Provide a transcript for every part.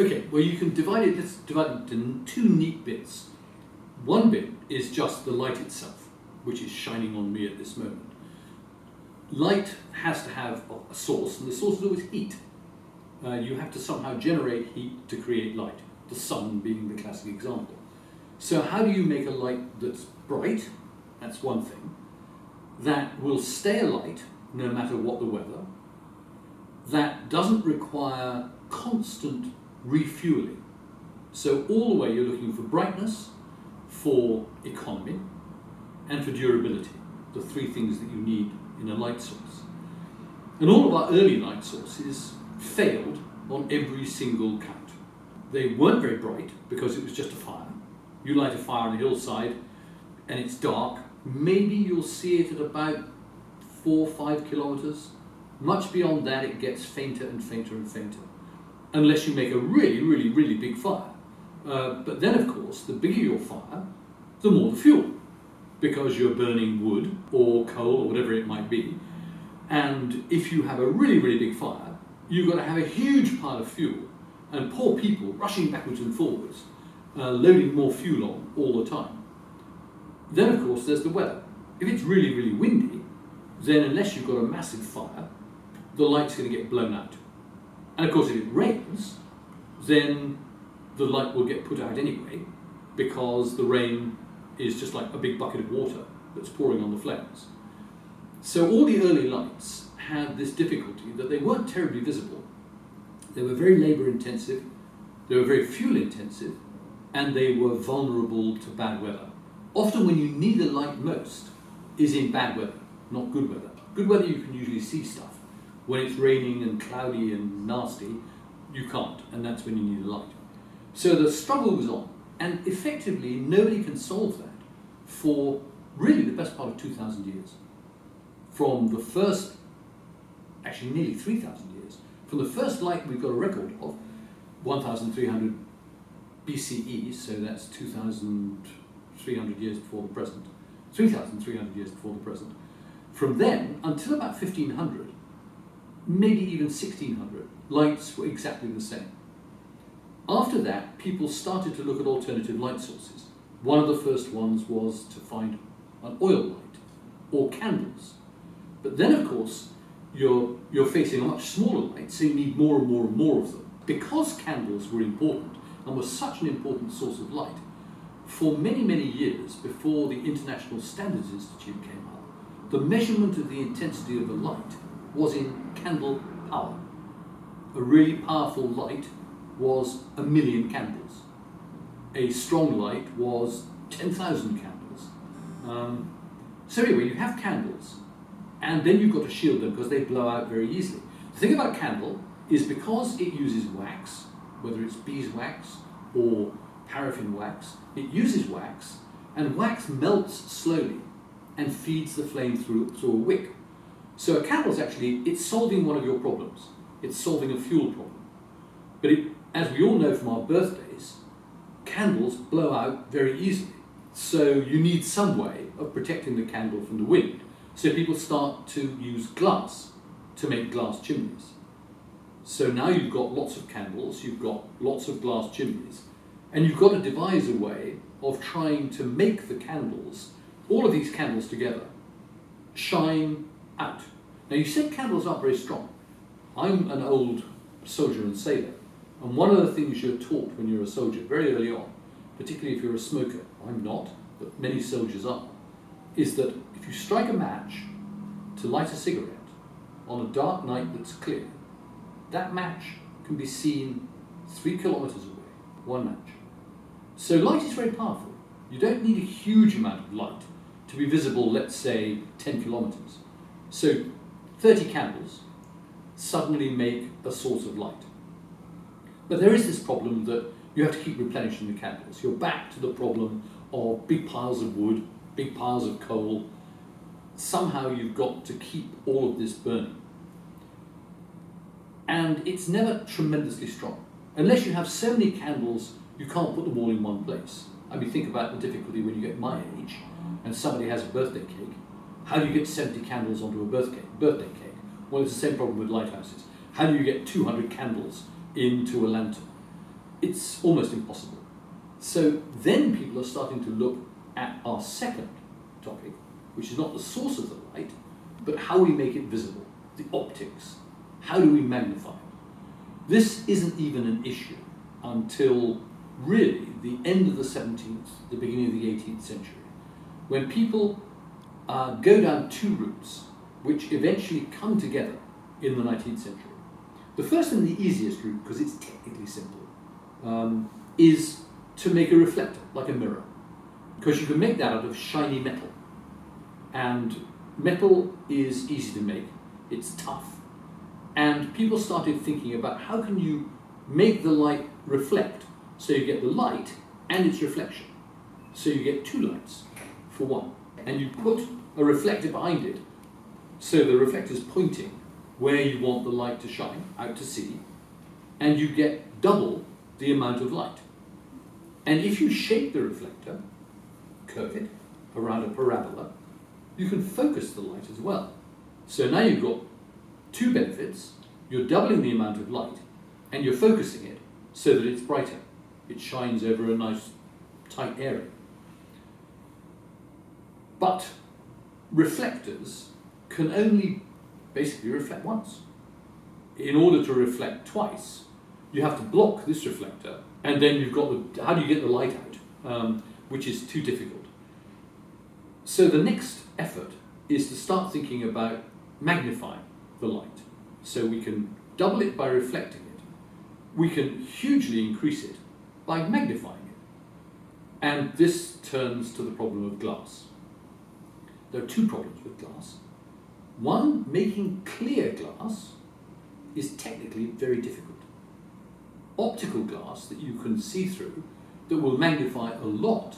Okay, well you can let's divide it into two neat bits. One bit is just the light itself, which is shining on me at this moment. Light has to have a source, and the source is always heat. You have to somehow generate heat to create light, the sun being the classic example. So how do you make a light that's bright? That's one thing. That will stay alight no matter what the weather. That doesn't require constant refueling. So all the way you're looking for brightness, for economy, and for durability, the three things that you need in a light source. And all of our early light sources failed on every single count. They weren't very bright because it was just a fire. You light a fire on a hillside and it's dark. Maybe you'll see it at about 4 or 5 kilometers. Much beyond that, it gets fainter and fainter and fainter, unless you make a really, really, really big fire. But then, of course, the bigger your fire, the more the fuel, because you're burning wood or coal or whatever it might be. And if you have a really, really big fire, you've got to have a huge pile of fuel and poor people rushing backwards and forwards, loading more fuel on all the time. Then, of course, there's the weather. If it's really, really windy, then unless you've got a massive fire, the light's going to get blown out. And of course, if it rains, then the light will get put out anyway, because the rain is just like a big bucket of water that's pouring on the flames. So all the early lights had this difficulty that they weren't terribly visible. They were very labor intensive, they were very fuel intensive, and they were vulnerable to bad weather. Often when you need a light most is in bad weather, not good weather. Good weather you can usually see stuff. When it's raining and cloudy and nasty, you can't, and that's when you need a light. So the struggle was on, and effectively nobody can solve that for really the best part of 2,000 years. From the first, actually nearly 3,000 years, from the first light we've got a record of, 1,300 BCE, so that's 2,300 years before the present, 3,300 years before the present. From then until about 1,500, maybe even 1,600, lights were exactly the same. After that, people started to look at alternative light sources. One of the first ones was to find an oil light or candles. But then, of course, you're facing a much smaller light, so you need more and more and more of them. Because candles were important and were such an important source of light, for many, many years before the International Standards Institute came up, the measurement of the intensity of a light was in candle power. A really powerful light was 1,000,000 candles. A strong light was 10,000 candles. So anyway, you have candles, and then you've got to shield them because they blow out very easily. The thing about a candle is because it uses wax, whether it's beeswax or paraffin wax, it uses wax, and wax melts slowly and feeds the flame through a wick. So a candle is actually, it's solving one of your problems. It's solving a fuel problem. But as we all know from our birthdays, candles blow out very easily. So you need some way of protecting the candle from the wind. So people start to use glass to make glass chimneys. So now you've got lots of candles, you've got lots of glass chimneys, and you've got to devise a way of trying to make the candles, all of these candles together, shine out. Now you said candles aren't very strong. I'm an old soldier and sailor, and one of the things you're taught when you're a soldier very early on, particularly if you're a smoker, I'm not, but many soldiers are, is that if you strike a match to light a cigarette on a dark night that's clear, that match can be seen 3 kilometers away, one match. So light is very powerful. You don't need a huge amount of light to be visible, let's say, 10 kilometers. So 30 candles suddenly make a source of light. But there is this problem that you have to keep replenishing the candles. You're back to the problem of big piles of wood, big piles of coal. Somehow you've got to keep all of this burning. And it's never tremendously strong. Unless you have so many candles, you can't put them all in one place. I mean, think about the difficulty when you get my age and somebody has a birthday cake. How do you get 70 candles onto a birthday cake? Well, it's the same problem with lighthouses. How do you get 200 candles into a lantern? it's almost impossible. So then people are starting to look at our second topic, which is not the source of the light, but how we make it visible, the optics. How do we magnify it? This isn't even an issue until really the end of the 17th, the beginning of the 18th century, when people go down two routes which eventually come together in the 19th century. The first and the easiest route, because it's technically simple, is to make a reflector, like a mirror, because you can make that out of shiny metal. And metal is easy to make, it's tough. And people started thinking about how can you make the light reflect, so you get the light and its reflection. So you get two lights for one. And you put a reflector behind it, so the reflector is pointing where you want the light to shine, out to sea, and you get double the amount of light. And if you shape the reflector, curve it around a parabola, you can focus the light as well. So now you've got two benefits. You're doubling the amount of light, and you're focusing it so that it's brighter. It shines over a nice tight area. But reflectors can only basically reflect once. In order to reflect twice, you have to block this reflector, and then you've got how do you get the light out, which is too difficult. So the next effort is to start thinking about magnifying the light. So we can double it by reflecting it. We can hugely increase it by magnifying it. And this turns to the problem of glass. There are two problems with glass. One, making clear glass is technically very difficult. Optical glass that you can see through, that will magnify a lot,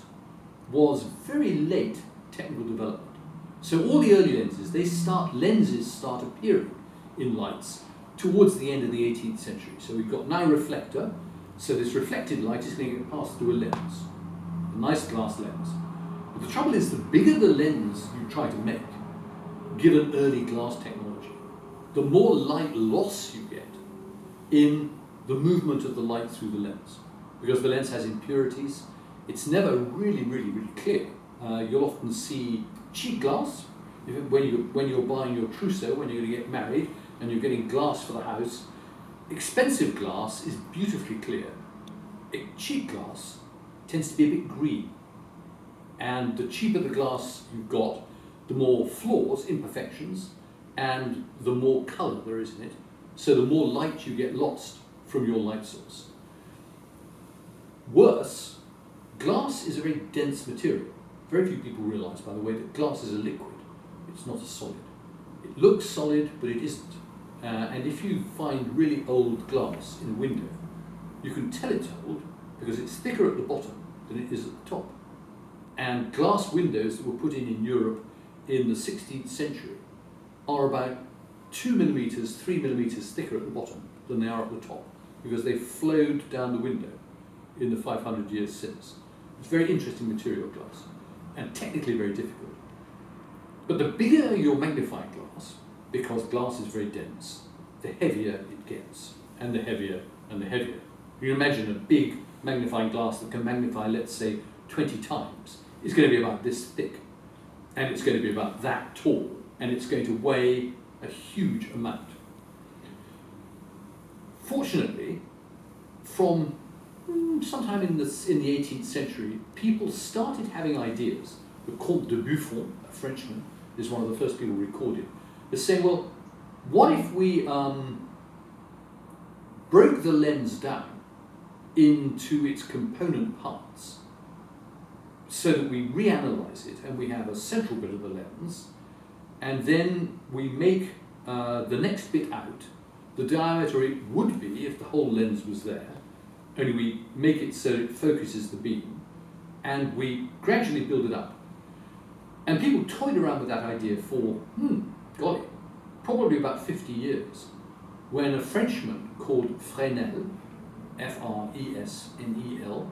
was very late technical development. So all the early lenses start appearing in lights towards the end of the 18th century. So we've got now reflector, so this reflected light is going to get passed through a lens, a nice glass lens. But the trouble is, the bigger the lens you try to make, given early glass technology, the more light loss you get in the movement of the light through the lens. Because the lens has impurities, it's never really clear. You'll often see cheap glass when you're buying your trousseau, when you're going to get married, and you're getting glass for the house. Expensive glass is beautifully clear. Cheap glass tends to be a bit green. And the cheaper the glass you've got, the more flaws, imperfections, and the more colour there is in it. So the more light you get lost from your light source. Worse, glass is a very dense material. Very few people realise, by the way, that glass is a liquid. It's not a solid. It looks solid, but it isn't. And if you find really old glass in a window, you can tell it's old because it's thicker at the bottom than it is at the top. And glass windows that were put in Europe in the 16th century are about 2 millimetres, 3 millimetres thicker at the bottom than they are at the top, because they flowed down the window in the 500 years since. It's very interesting material, glass, and technically very difficult. But the bigger your magnifying glass, because glass is very dense, the heavier it gets, and the heavier and the heavier. You can imagine a big magnifying glass that can magnify, let's say, 20 times, is going to be about this thick, and it's going to be about that tall, and it's going to weigh a huge amount. Fortunately, from sometime in the 18th century, people started having ideas. The Comte de Buffon, a Frenchman, is one of the first people recorded, is saying, well, what if we broke the lens down into its component parts, so that we reanalyze it and we have a central bit of the lens, and then we make the next bit out the diameter it would be if the whole lens was there, only we make it so it focuses the beam, and we gradually build it up. And people toyed around with that idea for, golly, probably about 50 years, when a Frenchman called Fresnel, F-R-E-S-N-E-L,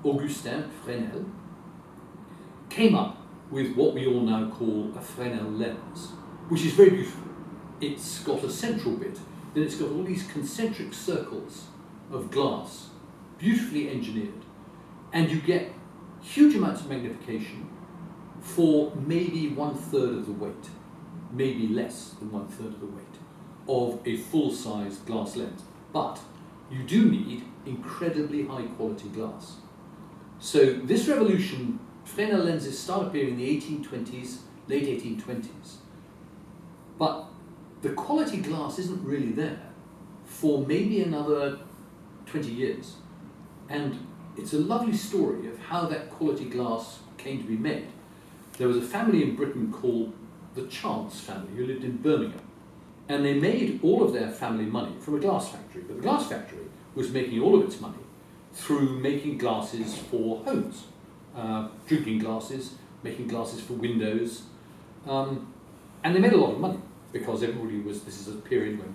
Augustin Fresnel, came up with what we all now call a Fresnel lens, which is very beautiful. It's got a central bit, then it's got all these concentric circles of glass beautifully engineered, and you get huge amounts of magnification for maybe 1/3 of the weight, maybe less than 1/3 of the weight of a full-size glass lens. But you do need incredibly high-quality glass. So this revolution, Fresnel lenses start appearing in the 1820s, late 1820s. But the quality glass isn't really there for maybe another 20 years. And it's a lovely story of how that quality glass came to be made. There was a family in Britain called the Chance family who lived in Birmingham. And they made all of their family money from a glass factory. But the glass factory was making all of its money through making glasses for homes, drinking glasses, making glasses for windows. And they made a lot of money because this is a period when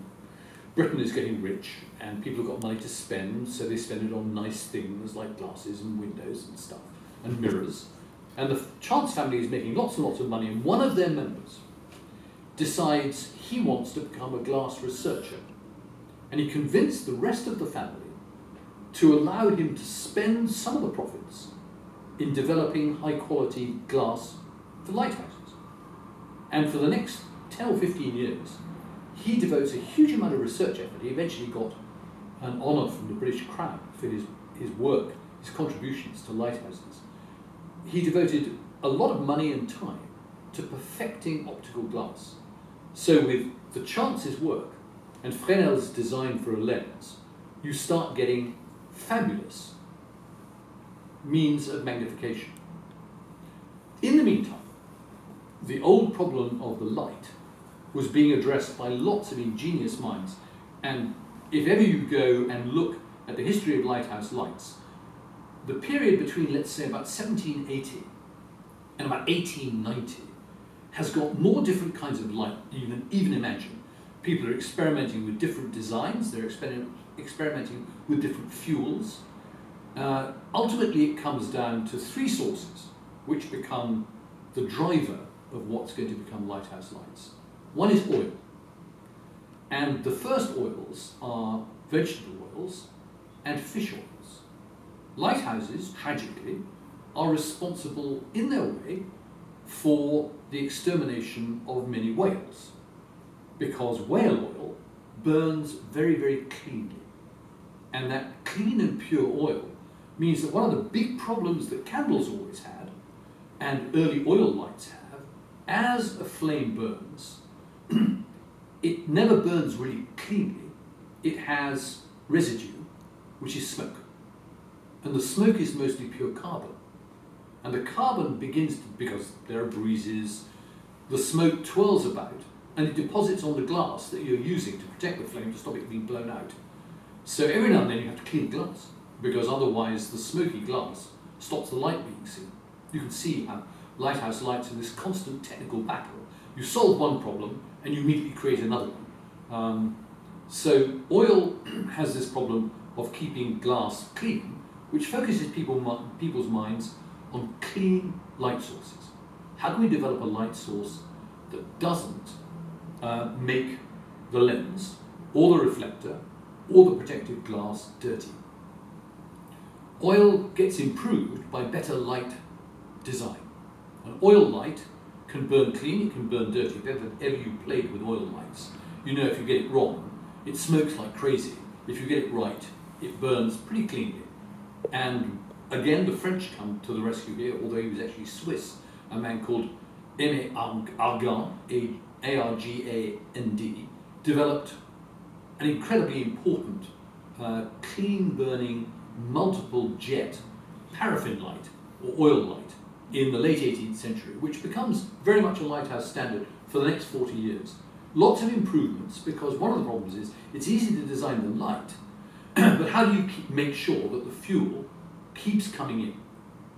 Britain is getting rich and people have got money to spend, so they spend it on nice things like glasses and windows and stuff, and mirrors. And the Chance family is making lots and lots of money, and one of their members decides he wants to become a glass researcher. And he convinced the rest of the family to allow him to spend some of the profits in developing high quality glass for lighthouses. And for the next 10 or 15 years, he devotes a huge amount of research effort. He eventually got an honour from the British Crown for his work, his contributions to lighthouses. He devoted a lot of money and time to perfecting optical glass. So with the Chance's work and Fresnel's design for a lens, you start getting fabulous means of magnification. In the meantime, the old problem of the light was being addressed by lots of ingenious minds. And if ever you go and look at the history of lighthouse lights, the period between, let's say, about 1780 and about 1890 has got more different kinds of light than you can even imagine. People are experimenting with different designs, they're experimenting with different fuels. Ultimately, it comes down to three sources which become the driver of what's going to become lighthouse lights. One is oil. And the first oils are vegetable oils and fish oils. Lighthouses, tragically, are responsible in their way for the extermination of many whales, because whale oil burns very, very cleanly. And that clean and pure oil means that one of the big problems that candles always had, and early oil lights have, as a flame burns, it never burns really cleanly. It has residue, which is smoke. And the smoke is mostly pure carbon. And the carbon begins to, because there are breezes, the smoke twirls about and it deposits on the glass that you're using to protect the flame to stop it being blown out. So every now and then you have to clean the glass, because otherwise the smoky glass stops the light being seen. You can see how lighthouse lights are this constant technical battle. You solve one problem and you immediately create another one. So oil has this problem of keeping glass clean, which focuses people's minds on clean light sources. How can we develop a light source that doesn't make the lens or the reflector or the protective glass dirty? Oil gets improved by better light design. An oil light can burn clean, it can burn dirty. If ever you played with oil lights, you know if you get it wrong, it smokes like crazy. If you get it right, it burns pretty cleanly. And again, the French come to the rescue here, although he was actually Swiss, a man called Aimé Argand, A-R-G-A-N-D, developed an incredibly important clean-burning, multiple jet paraffin light, or oil light, in the late 18th century, which becomes very much a lighthouse standard for the next 40 years. Lots of improvements, because one of the problems is it's easy to design the light, but how do you make sure that the fuel keeps coming in?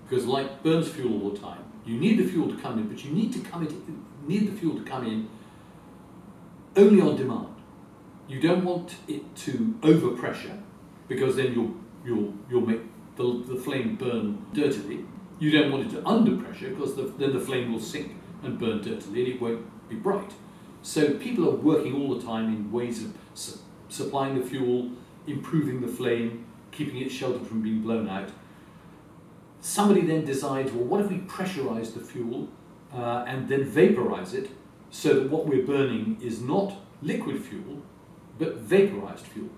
Because light burns fuel all the time. You need the fuel to come in, but you need the fuel to come in only on demand. You don't want it to overpressure, because then you'll make the flame burn dirtily. You don't want it to underpressure, because then the flame will sink and burn dirtily and it won't be bright. So people are working all the time in ways of supplying the fuel, improving the flame, keeping it sheltered from being blown out. Somebody then decides, well, what if we pressurize the fuel and then vaporize it so that what we're burning is not liquid fuel, but vaporized fuel,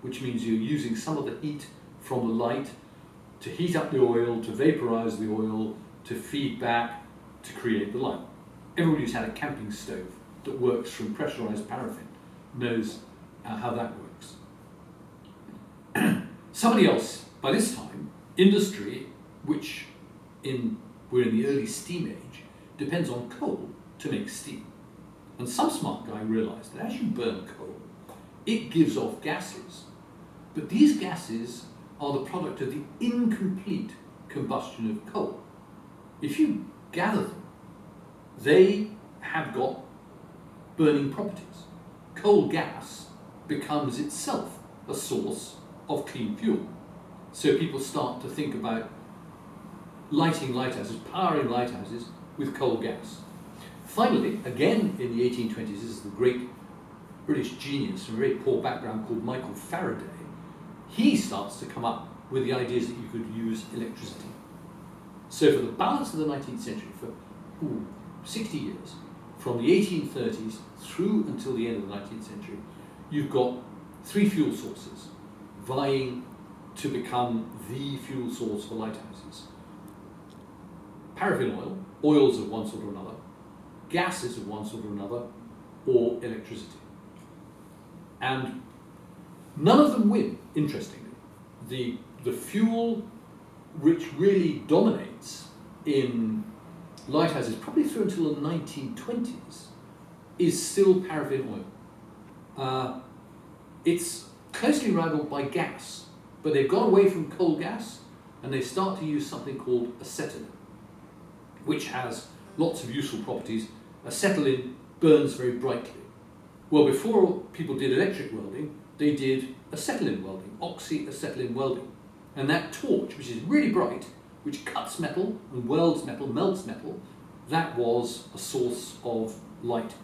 which means you're using some of the heat from the light to heat up the oil, to vaporize the oil, to feed back, to create the light. Everybody who's had a camping stove that works from pressurized paraffin knows how that works. Somebody else, by this time, industry, which we're in the early steam age, depends on coal to make steam. And some smart guy realized that as you burn coal, it gives off gases. But these gases are the product of the incomplete combustion of coal. If you gather them, they have got burning properties. Coal gas becomes itself a source of clean fuel. So people start to think about lighting lighthouses, powering lighthouses with coal gas. Finally, again in the 1820s, this is the great British genius from a very poor background called Michael Faraday. He starts to come up with the ideas that you could use electricity. So for the balance of the 19th century, for 60 years, from the 1830s through until the end of the 19th century, you've got three fuel sources vying to become the fuel source for lighthouses. Paraffin oil, oils of one sort or another, gases of one sort or another, or electricity. And none of them win, interestingly. The fuel which really dominates in lighthouses, probably through until the 1920s, is still paraffin oil. It's closely rivaled by gas, but they've got away from coal gas and they start to use something called acetylene, which has lots of useful properties. Acetylene burns very brightly. Well, before people did electric welding, they did acetylene welding, oxyacetylene welding. And that torch, which is really bright, which cuts metal and welds metal, melts metal, that was a source of light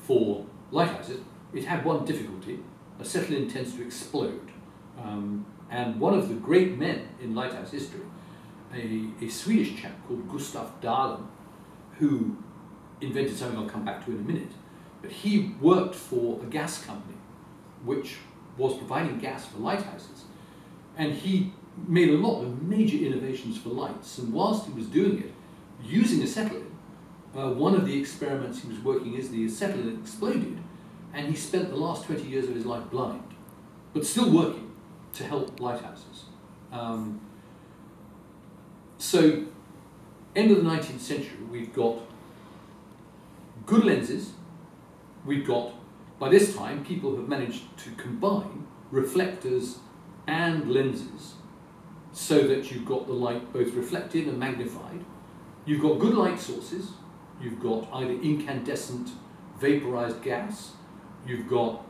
for lighthouses. It had one difficulty: acetylene tends to explode. And one of the great men in lighthouse history, a Swedish chap called Gustav Dahlen, who invented something I'll come back to in a minute, but he worked for a gas company which was providing gas for lighthouses, and he made a lot of major innovations for lights. And whilst he was doing it, using acetylene, one of the experiments he was working is the acetylene exploded, and he spent the last 20 years of his life blind, but still working to help lighthouses. So, end of the 19th century, we've got good lenses. We've got, by this time, people have managed to combine reflectors and lenses so that you've got the light both reflected and magnified. You've got good light sources. You've got either incandescent vaporized gas. You've got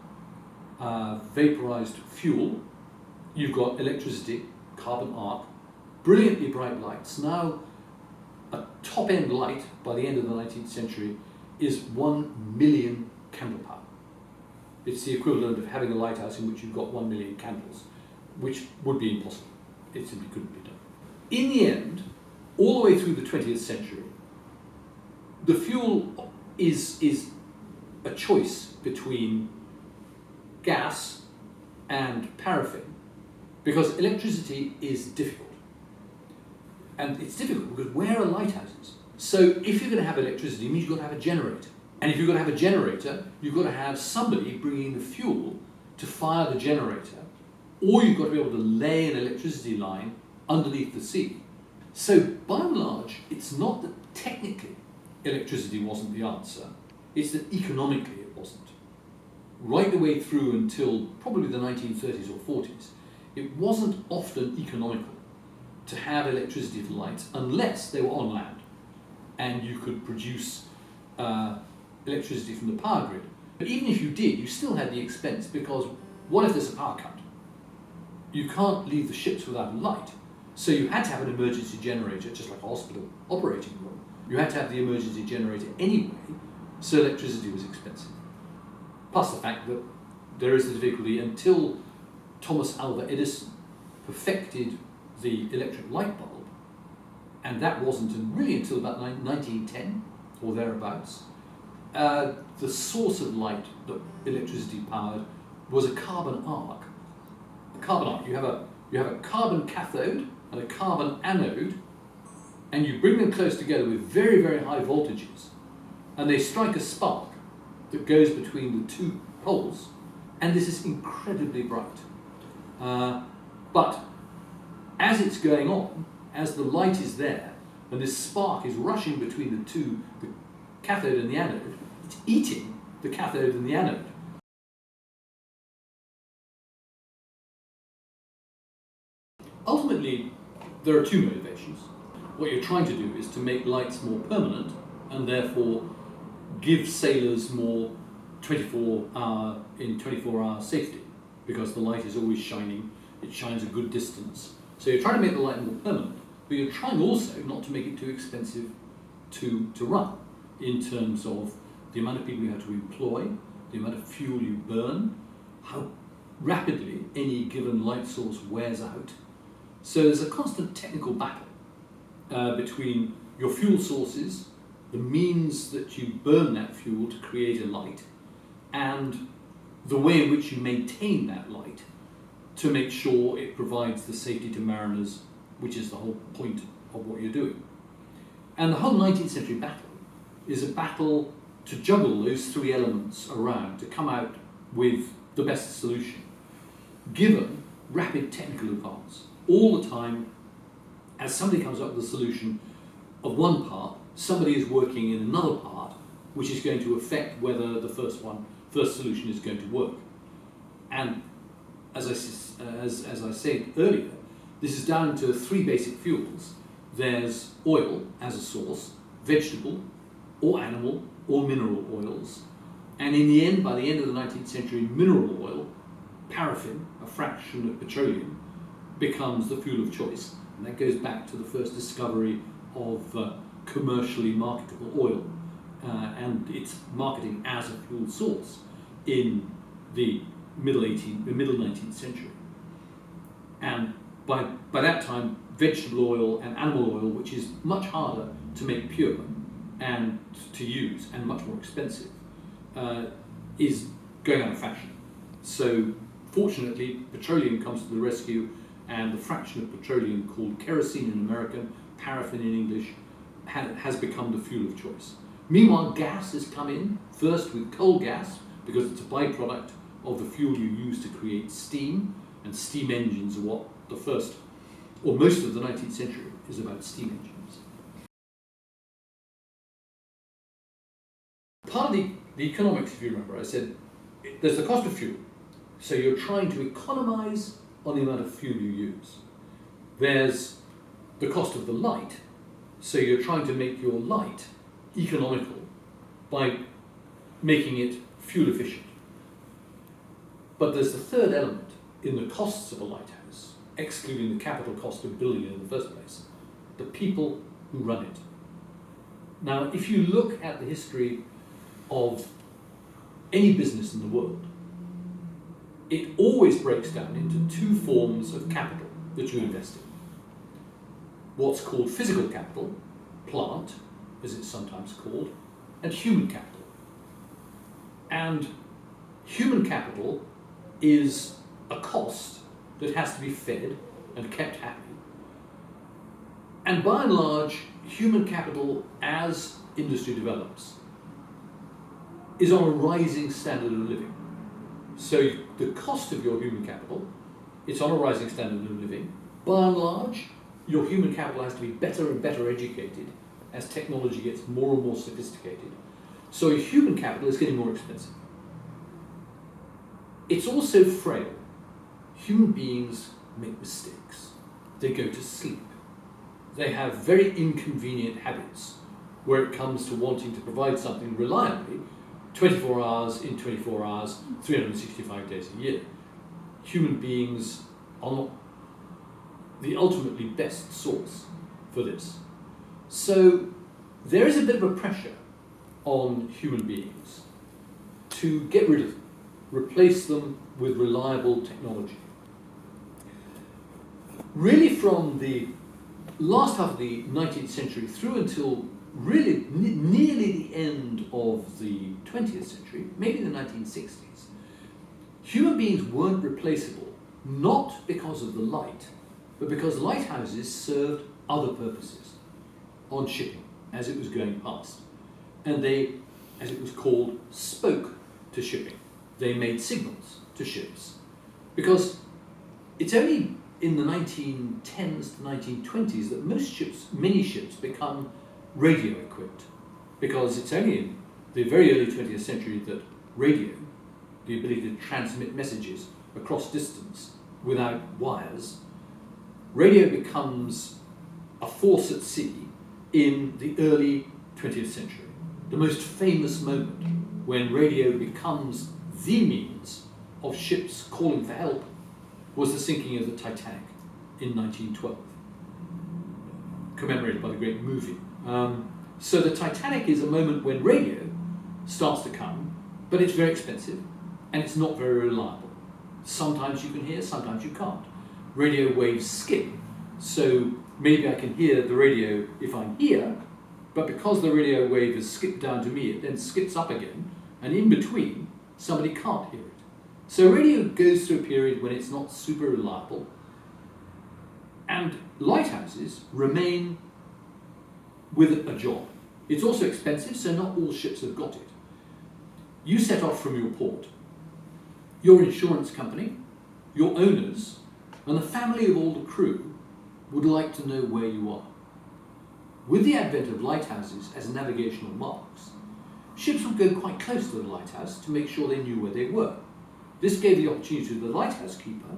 vaporized fuel. You've got electricity, carbon arc, brilliantly bright lights. Now, a top-end light by the end of the 19th century is 1 million candle power. It's the equivalent of having a lighthouse in which you've got 1 million candles, which would be impossible. It simply couldn't be done. In the end, all the way through the 20th century, the fuel is a choice between gas and paraffin, because electricity is difficult. And it's difficult because where are lighthouses? So if you're going to have electricity, it means you've got to have a generator. And if you've got to have a generator, you've got to have somebody bringing the fuel to fire the generator, or you've got to be able to lay an electricity line underneath the sea. So by and large, it's not that technically electricity wasn't the answer, it's that economically it wasn't. Right the way through until probably the 1930s or 40s, it wasn't often economical to have electricity for lights unless they were on land and you could produce electricity from the power grid. But even if you did, you still had the expense, because what if there's a power cut? You can't leave the ships without light. So you had to have an emergency generator, just like a hospital operating room. You had to have the emergency generator anyway, so electricity was expensive. Plus the fact that there is the difficulty, until Thomas Alva Edison perfected the electric light bulb, and that wasn't really until about 1910 or thereabouts, the source of light that electricity powered was a carbon arc. A carbon arc, you have a carbon cathode and a carbon anode, and you bring them close together with very, very high voltages, and they strike a spark that goes between the two poles, and this is incredibly bright. But as it's going on, as the light is there, and this spark is rushing between the two, the cathode and the anode, it's eating the cathode and the anode. Ultimately, there are two motivations. What you're trying to do is to make lights more permanent and therefore give sailors more 24-hour safety, because the light is always shining, it shines a good distance. So you're trying to make the light more permanent, but you're trying also not to make it too expensive to run, in terms of the amount of people you have to employ, the amount of fuel you burn, how rapidly any given light source wears out. So there's a constant technical battle between your fuel sources, the means that you burn that fuel to create a light, and the way in which you maintain that light to make sure it provides the safety to mariners, which is the whole point of what you're doing. And the whole 19th century battle is a battle to juggle those three elements around to come out with the best solution, given rapid technical advance. All the time, as somebody comes up with a solution of one part, somebody is working in another part, which is going to affect whether the first solution is going to work. And as I said earlier, this is down to three basic fuels. There's oil as a source, vegetable or animal or mineral oils. And in the end, by the end of the 19th century, mineral oil, paraffin, a fraction of petroleum, becomes the fuel of choice. And that goes back to the first discovery of commercially marketable oil and its marketing as a fuel source in the middle 19th century. And by that time, vegetable oil and animal oil, which is much harder to make pure and to use and much more expensive, is going out of fashion. So fortunately, petroleum comes to the rescue, and the fraction of petroleum called kerosene in American, paraffin in English, has become the fuel of choice. Meanwhile, gas has come in, first with coal gas, because it's a byproduct of the fuel you use to create steam, and steam engines are what the first, or most of the 19th century is about steam engines. Part of the economics, if you remember, I said there's the cost of fuel. So you're trying to economize on the amount of fuel you use. There's the cost of the light. So you're trying to make your light economical by making it fuel efficient. But there's the third element in the costs of a lighthouse, excluding the capital cost of building it in the first place, the people who run it. Now, if you look at the history of any business in the world, it always breaks down into two forms of capital that you invest in. What's called physical capital, plant, as it's sometimes called, and human capital. And human capital is a cost that has to be fed and kept happy. And by and large, human capital, as industry develops, is on a rising standard of living. So the cost of your human capital, it's on a rising standard of living. By and large, your human capital has to be better and better educated as technology gets more and more sophisticated. So human capital is getting more expensive. It's also frail. Human beings make mistakes. They go to sleep. They have very inconvenient habits where it comes to wanting to provide something reliably 24 hours in 24 hours, 365 days a year. Human beings are not the ultimately best source for this. So there is a bit of a pressure on human beings to get rid of them, replace them with reliable technology. really from the last half of the 19th century through until really nearly the end of the 20th century, maybe the 1960s, human beings weren't replaceable, not because of the light, but because lighthouses served other purposes on shipping as it was going past. And they, as it was called, spoke to shipping. They made signals to ships. Because it's only in the 1910s to 1920s that most ships, many ships, become radio equipped. Because it's only in the very early 20th century that radio, the ability to transmit messages across distance without wires, radio becomes a force at sea in the early 20th century. The most famous moment when radio becomes the means of ships calling for help was the sinking of the Titanic in 1912, commemorated by the great movie. So the Titanic is a moment when radio starts to come, but it's very expensive and it's not very reliable. Sometimes you can hear, sometimes you can't. Radio waves skip, so maybe I can hear the radio if I'm here, but because the radio wave has skipped down to me, it then skips up again, and in between, somebody can't hear it. So radio goes through a period when it's not super reliable, and lighthouses remain with a job. It's also expensive, so not all ships have got it. You set off from your port. Your insurance company, your owners, and the family of all the crew would like to know where you are. With the advent of lighthouses as navigational marks, ships would go quite close to the lighthouse to make sure they knew where they were. This gave the opportunity to the lighthouse keeper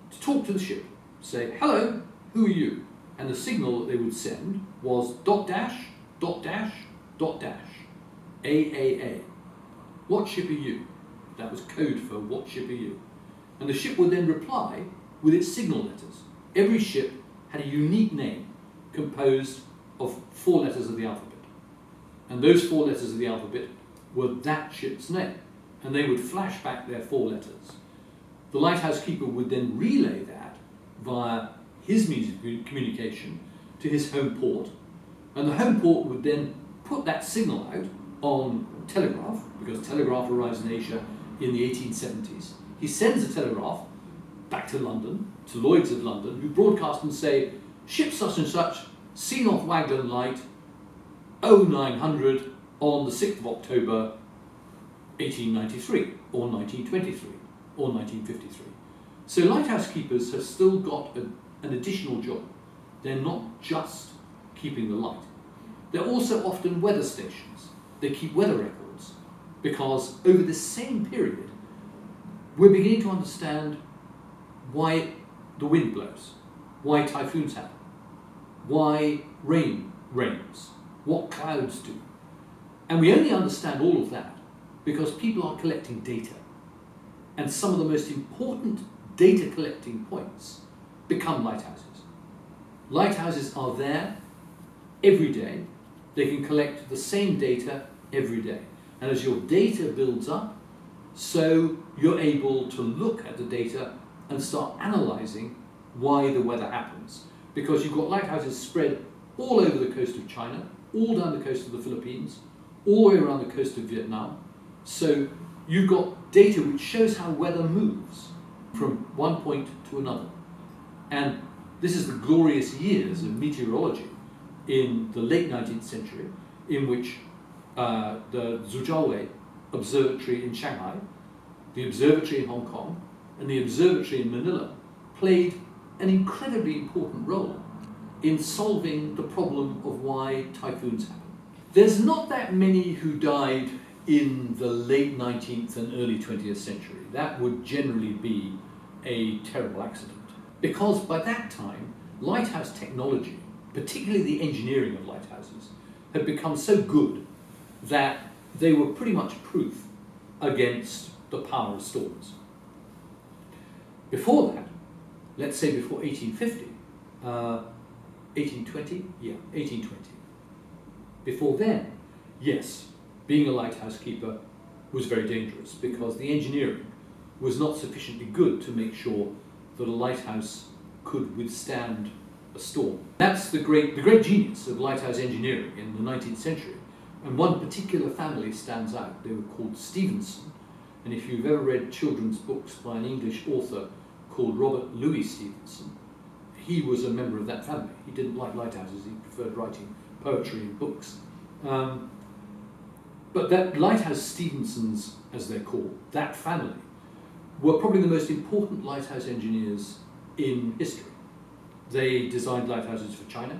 to talk to the ship, say, "Hello, who are you?" And the signal that they would send was ... AAA. What ship are you? That was code for what ship are you? And the ship would then reply with its signal letters. Every ship had a unique name composed of 4 letters of the alphabet. And those 4 letters of the alphabet were that ship's name. And they would flash back their 4 letters. The lighthouse keeper would then relay that via his means of communication to his home port. And the home port would then put that signal out on telegraph, because telegraph arrives in Asia in the 1870s. He sends a telegraph back to London, to Lloyd's of London, who broadcast and say, "Ship such and such, seen off Wagland Light, 0900 on the 6th of October, 1893, or 1923, or 1953. So lighthouse keepers have still got an additional job. They're not just keeping the light. They're also often weather stations. They keep weather records, because over this same period, we're beginning to understand why the wind blows, why typhoons happen, why rain rains, what clouds do. And we only understand all of that because people are collecting data. And some of the most important data collecting points become lighthouses. Lighthouses are there every day. They can collect the same data every day. And as your data builds up, so you're able to look at the data and start analysing why the weather happens. Because you've got lighthouses spread all over the coast of China, all down the coast of the Philippines, all the way around the coast of Vietnam. So you've got data which shows how weather moves from one point to another. And this is the glorious years of meteorology in the late 19th century, in which the Zhujiawei Observatory in Shanghai, the observatory in Hong Kong, and the observatory in Manila played an incredibly important role in solving the problem of why typhoons happen. There's not that many who died in the late 19th and early 20th century. That would generally be a terrible accident. Because by that time, lighthouse technology, particularly the engineering of lighthouses, had become so good that they were pretty much proof against the power of storms. Before that, let's say before 1850, 1820? Yeah, 1820. Before then, yes, being a lighthouse keeper was very dangerous because the engineering was not sufficiently good to make sure that a lighthouse could withstand a storm. That's the great genius of lighthouse engineering in the 19th century. And one particular family stands out. They were called Stevenson. And if you've ever read children's books by an English author called Robert Louis Stevenson, he was a member of that family. He didn't like lighthouses, he preferred writing poetry and books. But that lighthouse Stevensons, as they're called, that family, were probably the most important lighthouse engineers in history. They designed lighthouses for China,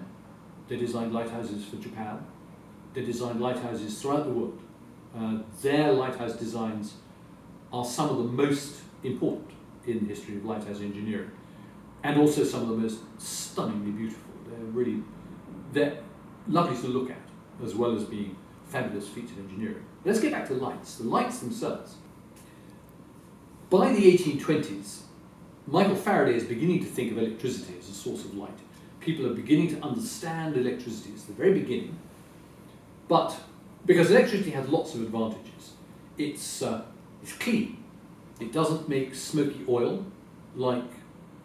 they designed lighthouses for Japan, they designed lighthouses throughout the world. Their lighthouse designs are some of the most important in the history of lighthouse engineering, and also some of the most stunningly beautiful. They're lovely to look at, as well as being fabulous feats of engineering. Let's get back to lights. The lights themselves. By the 1820s, Michael Faraday is beginning to think of electricity as a source of light. People are beginning to understand electricity. It's the very beginning. But because electricity has lots of advantages, it's clean. It doesn't make smoky oil like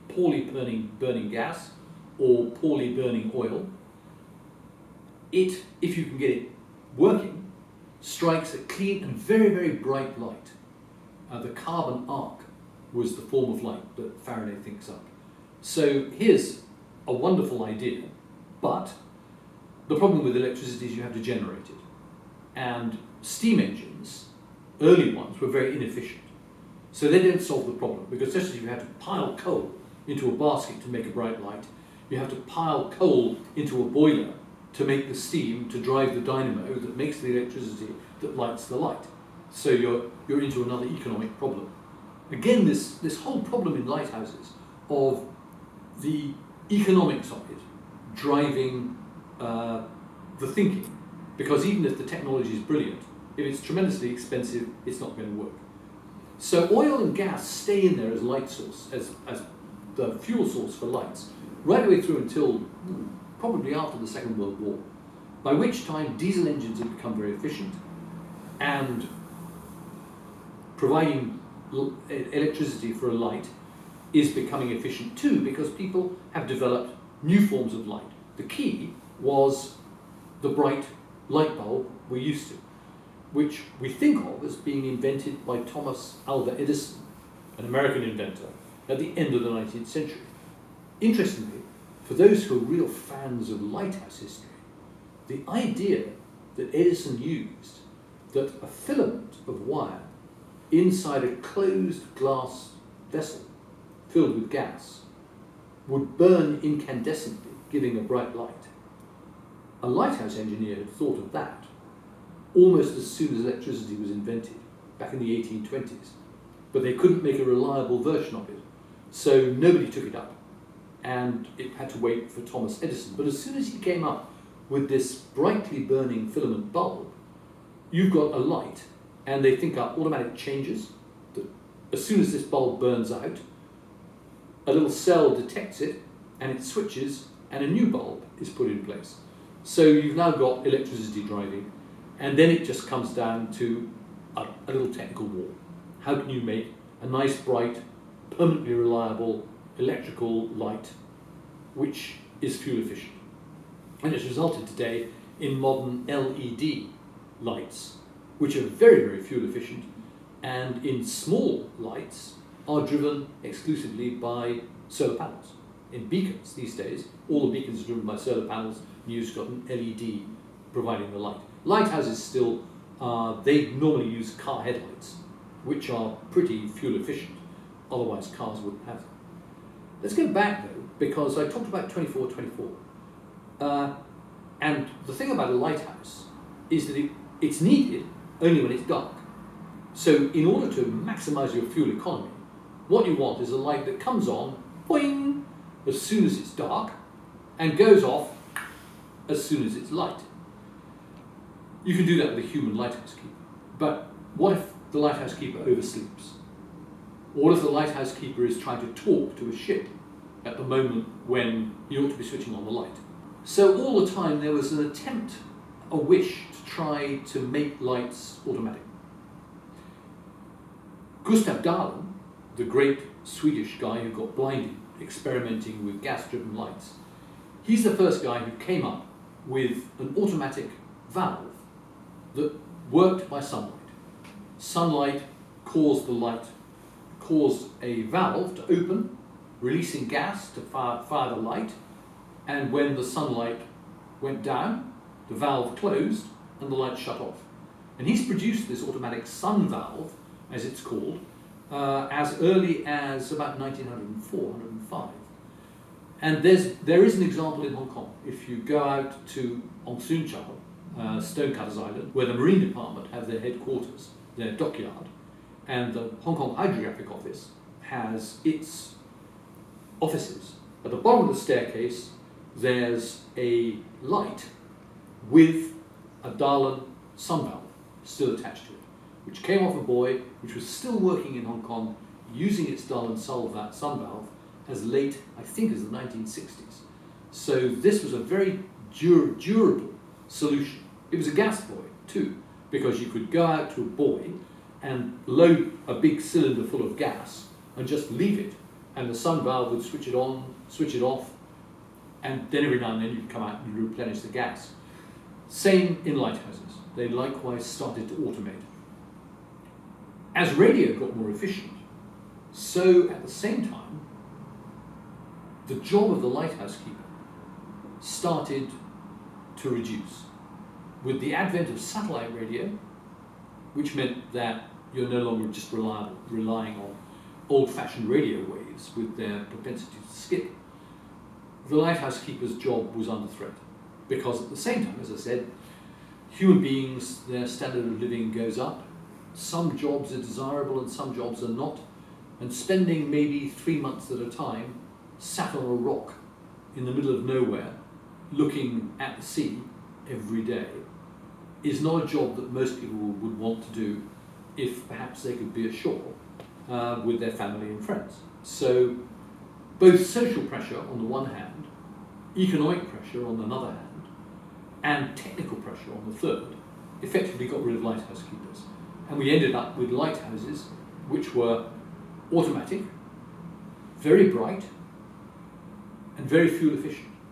poorly burning gas or poorly burning oil. It, if you can get it working, strikes a clean and very, very bright light. The carbon arc was the form of light that Faraday thinks up. So here's a wonderful idea, but the problem with electricity is you have to generate it. And steam engines, early ones, were very inefficient. So they didn't solve the problem, because especially you had to pile coal into a basket to make a bright light. You have to pile coal into a boiler to make the steam to drive the dynamo that makes the electricity that lights the light. So you're into another economic problem. Again, this whole problem in lighthouses of the economics of it driving the thinking, because even if the technology is brilliant, if it's tremendously expensive, it's not going to work. So oil and gas stay in there as light source, as the fuel source for lights, right the way through until probably after the Second World War, by which time diesel engines have become very efficient, and providing electricity for a light is becoming efficient too, because people have developed new forms of light. The key was the bright light bulb we're used to, which we think of as being invented by Thomas Alva Edison, an American inventor, at the end of the 19th century. Interestingly, for those who are real fans of lighthouse history, the idea that Edison used that a filament of wire inside a closed glass vessel filled with gas would burn incandescently, giving a bright light. A lighthouse engineer had thought of that almost as soon as electricity was invented, back in the 1820s. But they couldn't make a reliable version of it, so nobody took it up, and it had to wait for Thomas Edison. But as soon as he came up with this brightly burning filament bulb, you've got a light, and they think up automatic changes, that as soon as this bulb burns out, a little cell detects it, and it switches, and a new bulb is put in place. So you've now got electricity driving, and then it just comes down to a little technical war. How can you make a nice, bright, permanently reliable electrical light which is fuel efficient? And it's resulted today in modern LED lights, which are very, very fuel efficient, and in small lights are driven exclusively by solar panels. In beacons these days, all the beacons are driven by solar panels, and you've got an LED providing the light. Lighthouses still, they normally use car headlights, which are pretty fuel efficient, otherwise cars wouldn't have them. Let's go back though, because I talked about 2424. And the thing about a lighthouse is that it's needed only when it's dark. So in order to maximize your fuel economy, what you want is a light that comes on, boing, as soon as it's dark, and goes off as soon as it's light. You can do that with a human lighthouse keeper. But what if the lighthouse keeper oversleeps? Or if the lighthouse keeper is trying to talk to a ship at the moment when he ought to be switching on the light? So all the time there was an attempt, a wish, to try to make lights automatic. Gustav Dalén, the great Swedish guy who got blinded experimenting with gas-driven lights. He's the first guy who came up with an automatic valve that worked by sunlight. Sunlight caused a valve to open, releasing gas to fire the light, and when the sunlight went down, the valve closed and the light shut off. And he's produced this automatic sun valve, as it's called, as early as about 1904, 105. And there is an example in Hong Kong. If you go out to Ong Soon Chow, Stonecutters Island, where the Marine Department have their headquarters, their dockyard, and the Hong Kong Hydrographic Office has its offices. At the bottom of the staircase, there's a light with a Darlan sun valve still attached to it, which came off a buoy, which was still working in Hong Kong, using its Darlan sun valve as late, I think, as the 1960s. So this was a very durable solution. It was a gas buoy too, because you could go out to a buoy and load a big cylinder full of gas and just leave it, and the sun valve would switch it on, switch it off, and then every now and then you'd come out and replenish the gas. Same in lighthouses. They likewise started to automate. As radio got more efficient, so at the same time, the job of the lighthouse keeper started to reduce. With the advent of satellite radio, which meant that you're no longer just relying on old-fashioned radio waves with their propensity to skip, the lighthouse keeper's job was under threat. Because at the same time, as I said, human beings, their standard of living goes up. Some jobs are desirable and some jobs are not. And spending maybe 3 months at a time sat on a rock in the middle of nowhere, looking at the sea every day, is not a job that most people would want to do if perhaps they could be ashore with their family and friends. So both social pressure on the one hand, economic pressure on another hand, and technical pressure on the third effectively got rid of lighthouse keepers. And we ended up with lighthouses which were automatic, very bright, and very fuel efficient.